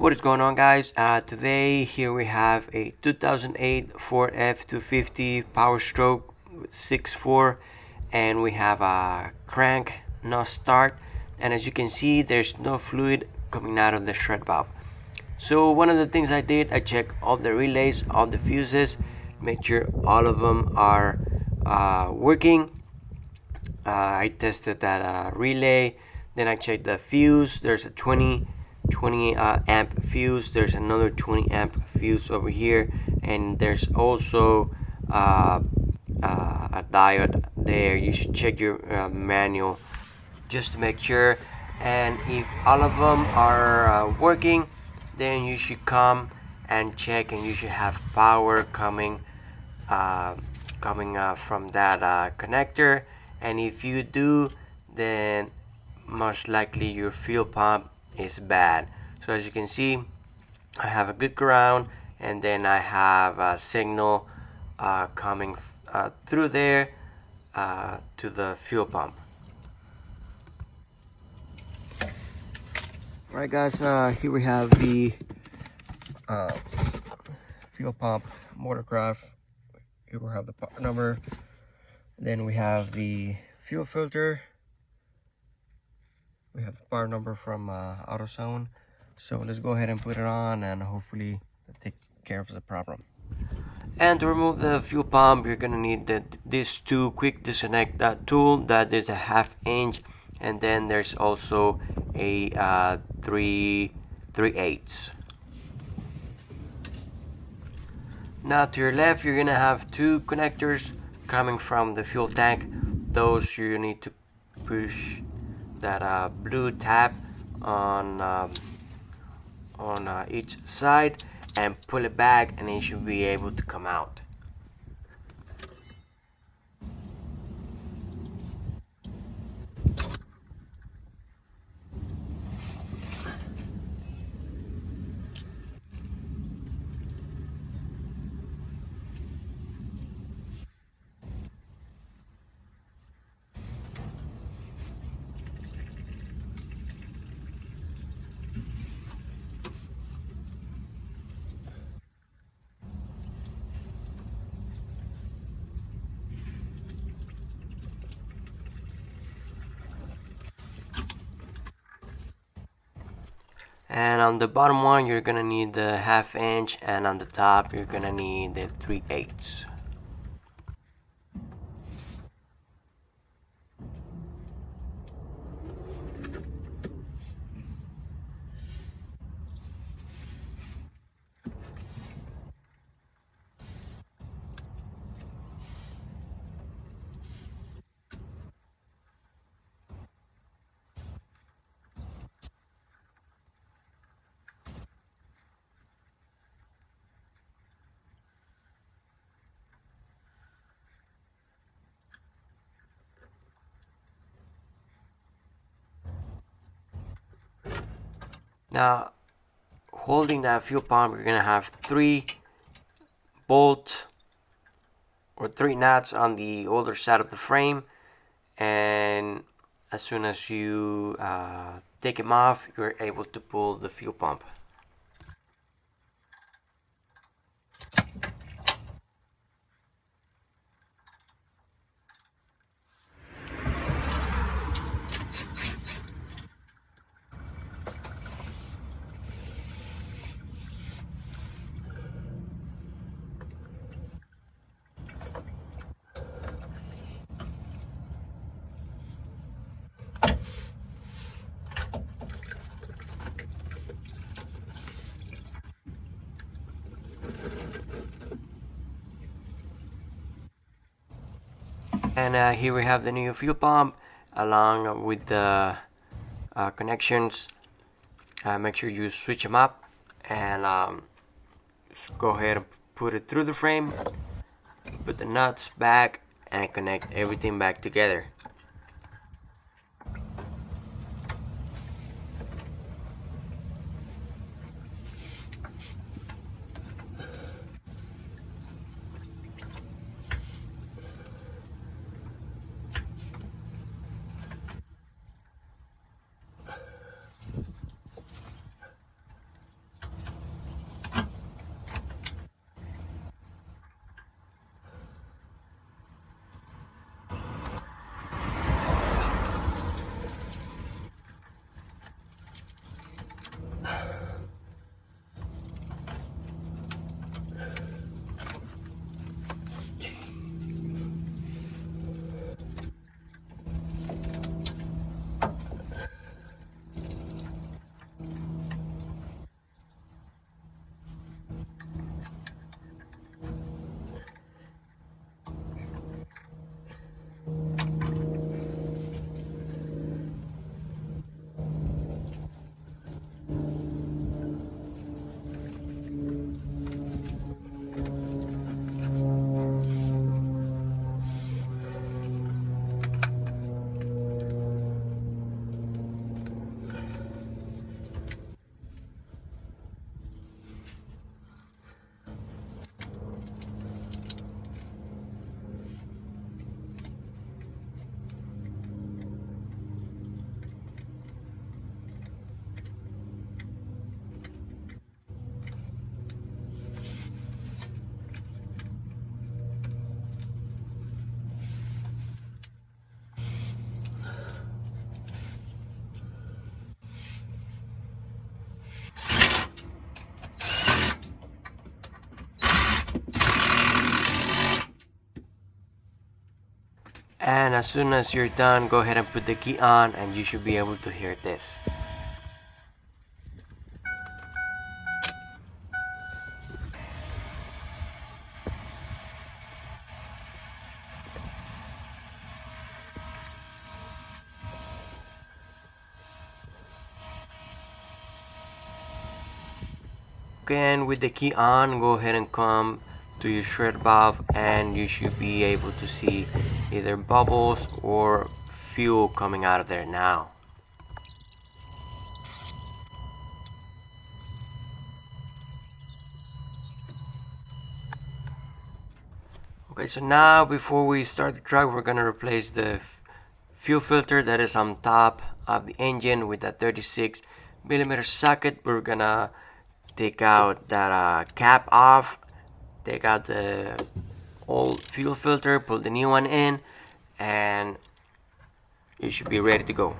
What is going on, guys? Today here we have a 2008 Ford F250 Power Stroke with 6.4, and we have a crank no start, and as you can see there's no fluid coming out of the shred valve. So one of the things I did, I checked all the relays, all the fuses, make sure all of them are working. I tested that relay, then I checked the fuse. There's a 20 amp fuse, there's another 20 amp fuse over here, and there's also a diode there. You should check your manual just to make sure, and if all of them are working, then you should come and check, and you should have power coming from that connector. And if you do, then most likely your fuel pump is bad. So as you can see, I have a good ground, and then I have a signal coming through there to the fuel pump. Alright guys, here we have the fuel pump motor graph. Here we have the part number, then we have the fuel filter, we have the part number from AutoZone. So let's go ahead and put it on, and hopefully take care of the problem. And to remove the fuel pump, you're gonna need this two quick disconnect tool that is a 1/2 inch, and then there's also a 3/8. Now to your left, you're gonna have two connectors coming from the fuel tank. Those you need to push that blue tab on each side and pull it back, and it should be able to come out. And on the bottom one, you're gonna need the 1/2 inch, and on the top, you're gonna need the 3/8. Now, holding that fuel pump, you're gonna have 3 bolts or 3 nuts on the older side of the frame, and as soon as you take them off, you're able to pull the fuel pump. And here we have the new fuel pump along with the connections. Make sure you switch them up, and just go ahead and put it through the frame, put the nuts back, and connect everything back together. And as soon as you're done, go ahead and put the key on and you should be able to hear this. Again, with the key on, go ahead and come to your shred valve and you should be able to see either bubbles or fuel coming out of there now. Okay, so now before we start the truck, we're gonna replace the fuel filter that is on top of the engine with that 36mm socket. We're gonna take out that cap off, take out the old fuel filter, put the new one in, and you should be ready to go.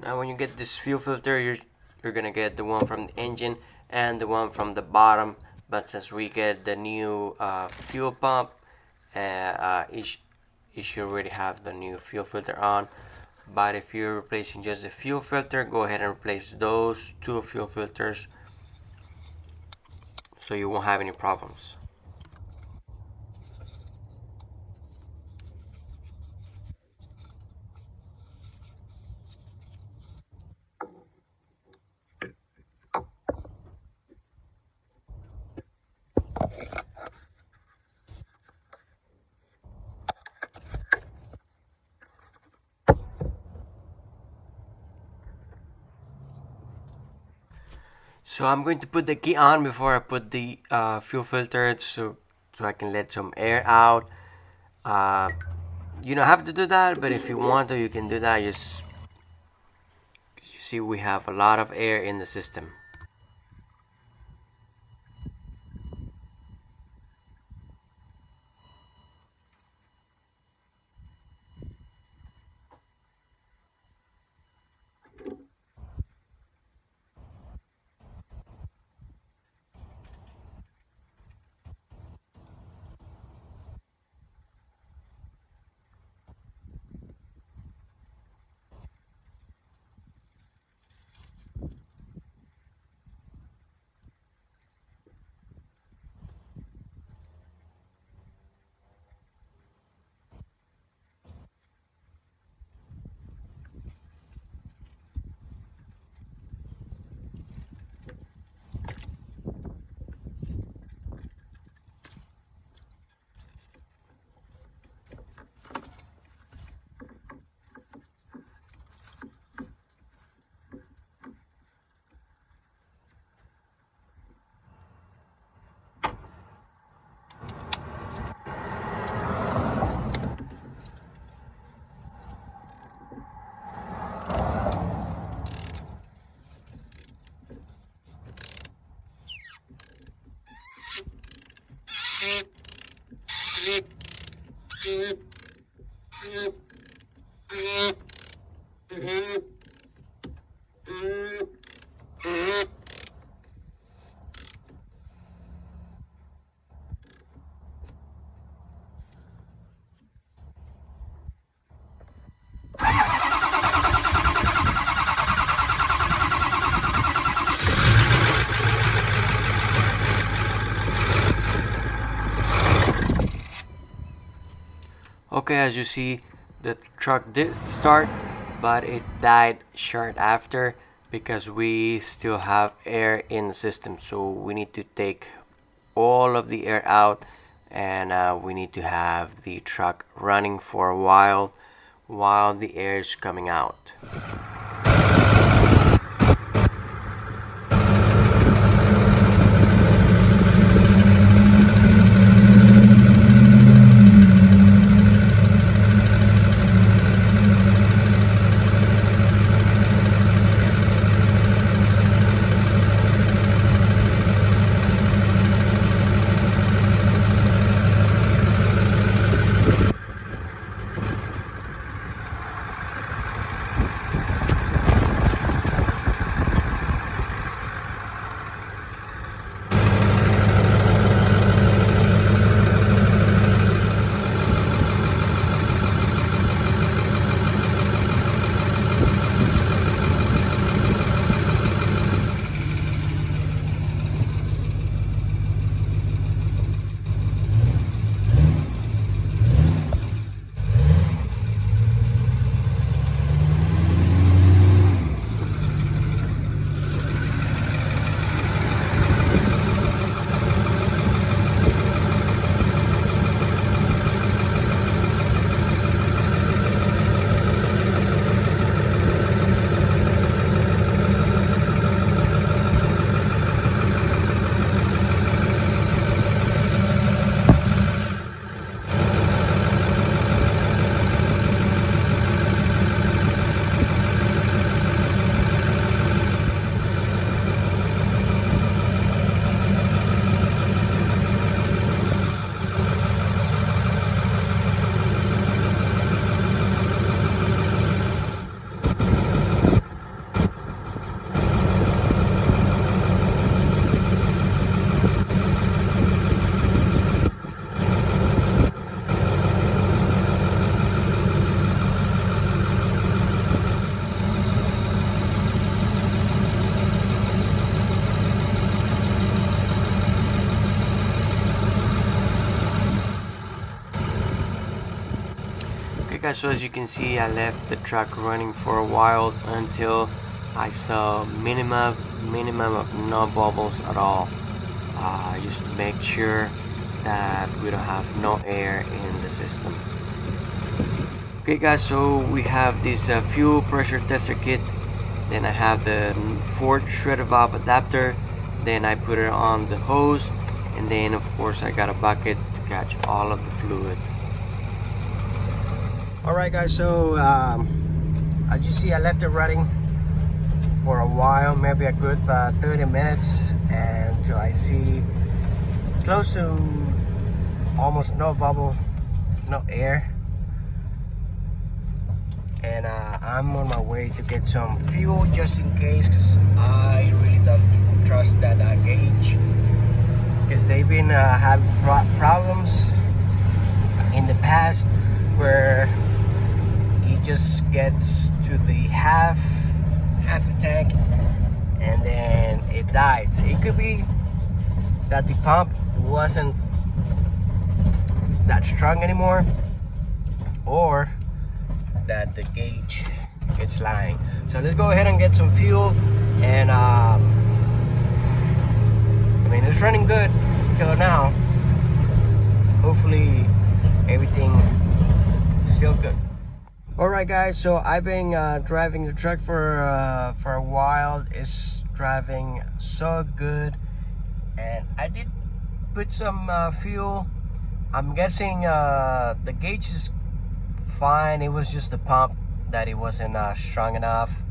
Now when you get this fuel filter, you're gonna get the one from the engine and the one from the bottom, but since we get the new fuel pump, it should already have the new fuel filter on. But if you're replacing just the fuel filter, go ahead and replace those two fuel filters so you won't have any problems. So I'm going to put the key on before I put the fuel filter so I can let some air out. You don't have to do that, but if you want to, you can do that. Just you see we have a lot of air in the system. Okay, as you see, the truck did start, but it died short after because we still have air in the system. So we need to take all of the air out, and we need to have the truck running for a while the air is coming out. guys, so as you can see, I left the truck running for a while until I saw minimum of no bubbles at all, just to make sure that we don't have no air in the system. Okay guys, so we have this fuel pressure tester kit, then I have the Ford shredder valve adapter, then I put it on the hose, and then of course I got a bucket to catch all of the fluid. Alright guys, so as you see, I left it running for a while, maybe a good 30 minutes, until I see close to almost no bubble, no air. And I'm on my way to get some fuel just in case, because I really don't trust that gauge, because they've been having problems in the past where it just gets to the half a tank and then it dies. It could be that the pump wasn't that strong anymore, or that the gauge is lying. So let's go ahead and get some fuel, and I mean, it's running good till now. Hopefully everything is still good. Alright guys, so I've been driving the truck for a while. It's driving so good, and I did put some fuel. I'm guessing the gauge is fine. It was just the pump that it wasn't strong enough,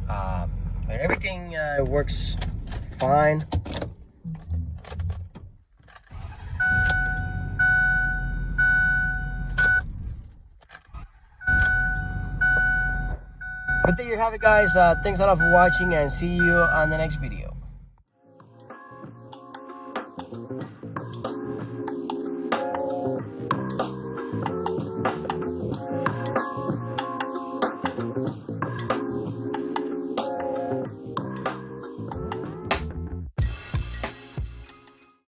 but everything works fine. But there you have it guys. Thanks a lot for watching, and see you on the next video.